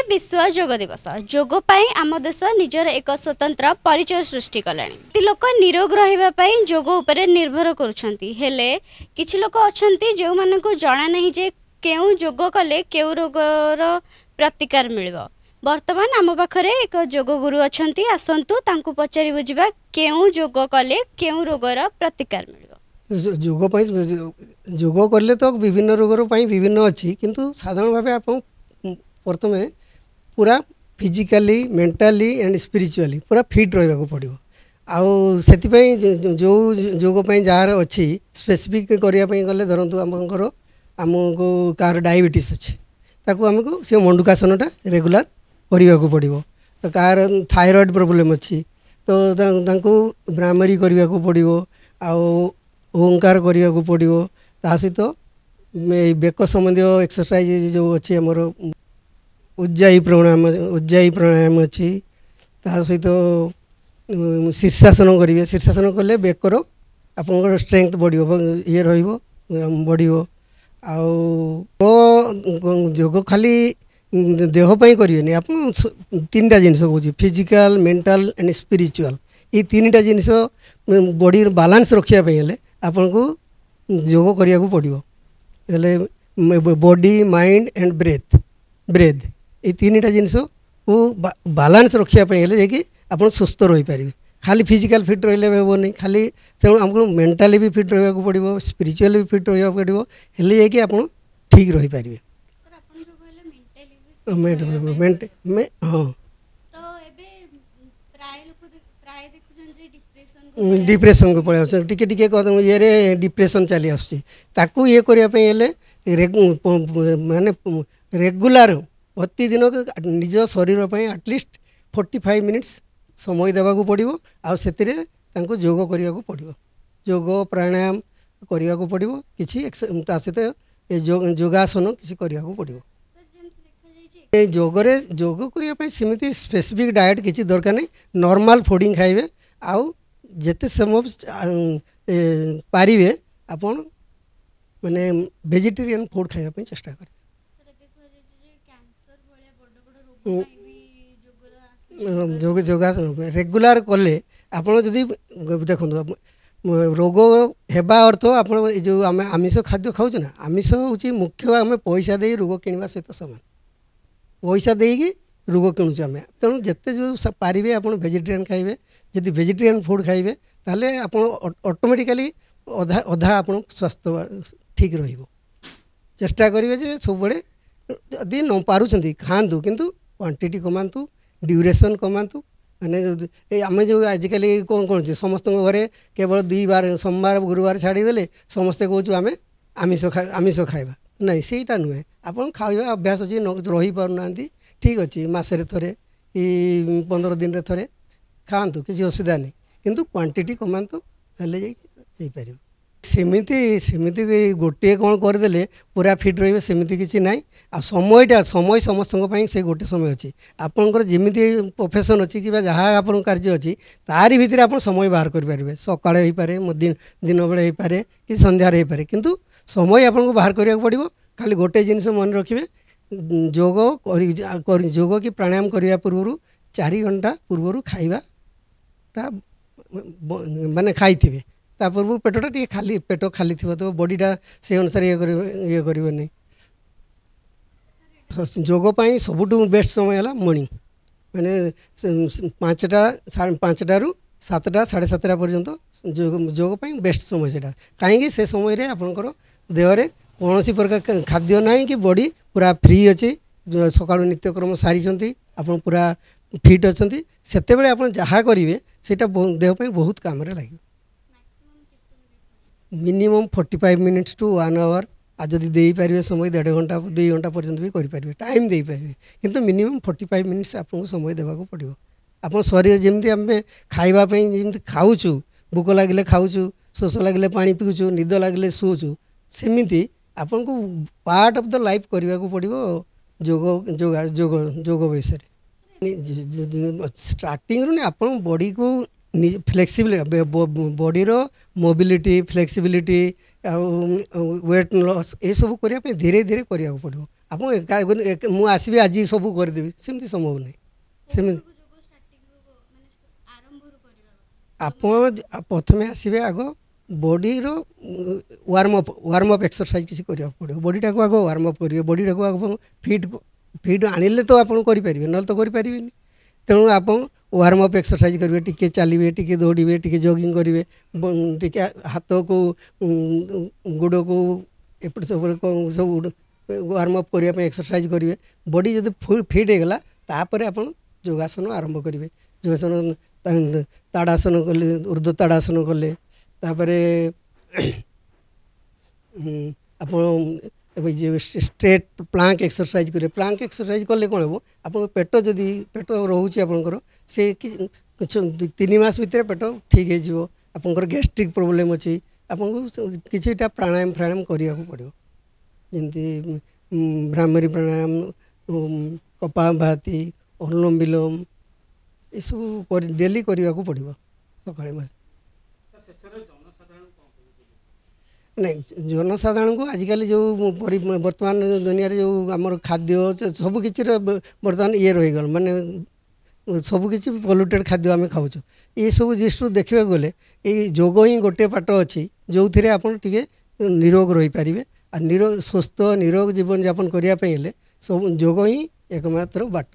विश्व योग दिवस योग पाई आम देश निजर एक स्वतंत्र परिचय सृष्टि कलानी लोक निरोग रहिबा योग उपरे निर्भर करुछंती हेले किछि लोक अछंती जो मानकु जणा नहीं जे केउ योग कले केउ रोगर प्रतिकार मिलबो। वर्तमान आम पाखरे एक योग गुरु अछंती आसंतु तांकु पचारि बुझिबा केउ योग कले केउ रोगर प्रतिकार मिलबो। योग कले तो विभिन्न रोगर विभिन्न अच्छी किंतु साधारण भाव आप प्रथम पूरा फिजिकली मेंटाली एंड स्पिरिचुअली पूरा फिट रहा पड़ो आउे जो योग जार अच्छी स्पेसिफिक करने गले धरतु आमको आमको कार डायबिटीज अच्छे ताकू आमको से मंडूकासनटा रेगुलर करने को पड़ो तो कार थायराइड प्रोब्लेम अच्छी तो ब्राह्मरी करने को पड़ो ओंकार करने को पड़ो ता सहित बेक संबंधी एक्सरसाइज जो अच्छे आमर उज्जाई प्राणायाम अच्छी ता सहित शीर्षासन करेंगे शीर्षासन कले बेकर आपंकर स्ट्रेंथ बढ़ो ये बढ़ो योग खाली देहपाई करेंगे आप तीन टा जिनस कौन फिजिकल मेंटल एंड स्पिरिचुअल ये तीन टा जिनस बॉडी बैलेंस रखापी आपन को योग करने को पड़ो बॉडी माइंड एंड ब्रेथ ये तीन टा जिनस को बैलेंस रखापी जाकि आप सुस्थ रही पारे खाली फिजिकल फिट रही हे नहीं खाली तेणु आमको मेंटाली भी फिट रहा पड़ो स्पिरिचुअली भी फिट रहा पड़ो हेल्ले जाकि आप ठीक रही पारे। हाँ डिप्रेशन को पड़े टिके ये डिप्रेशन चली आसू ये करने माने रेगुलर प्रतिदिन निज शरीर पर एटलिस्ट 45 मिनिट्स समय देवा पड़ो आउ योग करने को पड़ो योग प्राणायाम करने को पड़ो किसी सहित योगासन किसी करने को पड़ो योगरे योग करने सेमती स्पेसिफिक डाएट किसी दरकार नहीं नॉर्मल फूडिंग खाइबे आउ जेते समय पारिबे आपण माने वेजिटेरियन फूड खाइबा चेष्टा करें। योगासन रेगुलर कले आपड़ जदि देखो रोग हेबा अर्थ आप जो आम आमिष खाद्य खाऊ ना आमिष हूँ मुख्य आम पैसा दे रोग किणवा सहित सामान पैसा देकी रोग किणुचे आम तेणु जिते जो पारे आप वेजिटेरियन खाइबे जदि वेजिटेरियन फूड खाइबे ताले आप ऑटोमेटिकली अधा अधा आप स्वास्थ्य ठीक रहिबो चेष्टा करेंगे जे सब यदि न पारुछंती खातु किंतु क्वांटिटी कमातु ड्यूरेशन कमातु माने आम जो आजिकल कौन कौन समस्त घरे केवल 2 बार सोमवार गुरुवार छाड़ीदे समस्ते कहूँ आम आमिष खाइबा नहीं सेटा नुहे आप खाଇବା अभ्यास अच्छी रही पारना ठीक अच्छे मसरे थे 15 दिन रे थे खातु किसी असुविधा नहीं किंतु क्वांटिटी कमातु पार सेमिति सेमिति गोटे कौन करदे पूरा फिट रे सेमिति किसी ना आ समयटा समय समस्त से गोटे समय अच्छी आपंकर जमी प्रोफेशन अच्छी कि जहाँ आप कार्य अच्छी तारी भितर आप समय बाहर करेंगे सकाଳେ हो पारे दिन बेले हो पारे कि संध्यार हो पारे किंतु समय आपको बाहर करा पड़ो खाली गोटे जिनस मन रखिए योग कि प्राणायाम करने पूर्व 4 घंटा पूर्व खाइबाटा माने खाई ता पूर्व पेटटा टे खाली पेट खाली थी तो बॉडीटा से अनुसार ये कर योगपाई सबुठ बेस्ट समय है मॉर्निंग माने 5टा 5टारू 7टा 7:30 पर्यंत योगपाई बेस्ट समय से कहीं से समय रे आपनकर देहरे कौन प्रकार खाद्य ना कि बॉडी पूरा फ्री अच्छी सका नित्यक्रम सारी आप पूरा फिट अच्छा से आप जहाँ करेंगे से देहपाई बहुत काम लगे मिनिमम 45 मिनिट्स टू 1 आवर आ जदि दे पारे समय 1.5 घंटा 2 घंटा पर्यंत भी करेंगे टाइम दे पारे किंतु मिनिमम 45 मिनिट्स आपको समय देवा पड़ो आप शरीर जमी आम खावाई जमी खाऊँ भोक लगे खाऊँ शोष लगे पा पीऊँ निद लगे शोचु सेमती आपन को पार्ट ऑफ द लाइफ करने को पड़ो योग विषय स्टार्टिंग रू आप बॉडी को फ्लेक्सिबिलिटी बॉडी रो मोबिलिटी फ्लेक्सिबिलिटी वेट लॉस ये सब करने धीरे धीरे करने को पड़ो आप मु आसबि आज सब करदेवी सेमती संभव नहीं सेमती आप प्रथम आसबे आग बॉडी रो वार्म अप एक्सरसाइज किसी करने पड़ो बॉडीटा को आग वार्म अप करेंगे बॉडीटा को आग फिट फिट आणिले तो आप करेंगे ना तो करें तेणु आप वार्म अप एक्सरसाइज करेंगे टिके चलिए टिके दौड़े टिके जॉगिंग करेंगे टिके हाथ को गोड़ को एपट सब वार्म अप करने एक्सरसाइज करेंगे बॉडी जब फिट होगला तापर आप योगासन आरंभ करेंगे योगासन ताड़ासन कले ऊर्ध्व ताड़ासन कले आप स्ट्रेट प्लांक एक्सरसाइज करेंगे प्लांक एक्सरसाइज कले कौन हम आप पेट जदि पेट रोचे आपंकर से 3 मास भितर पेट ठीक हो आपंकर गैस्ट्रिक प्रोब्लेम अच्छी आपको किसीटा प्राणायाम फ्राणायाम करने को पड़ो जमी भ्रामरी प्राणायाम कपालभाति अनुलोम विलोम ये सब डेली करने को पड़ो सका नहीं जनसाधारण को आजिकल जो वर्तमान दुनिया रे जो आमर खाद्य सब किसी बर्तमान ये रहीगल माने सब किसी पल्यूटेड खाद्य आम खाऊ ये सब दृष्टि देखा गले ये जोग ही गोटे पाट अच्छी जो थे आप निरोग रही पारे आ निरोग सुस्थ निरोग जीवन यापन करने सब जोग ही एकमात्र बाट।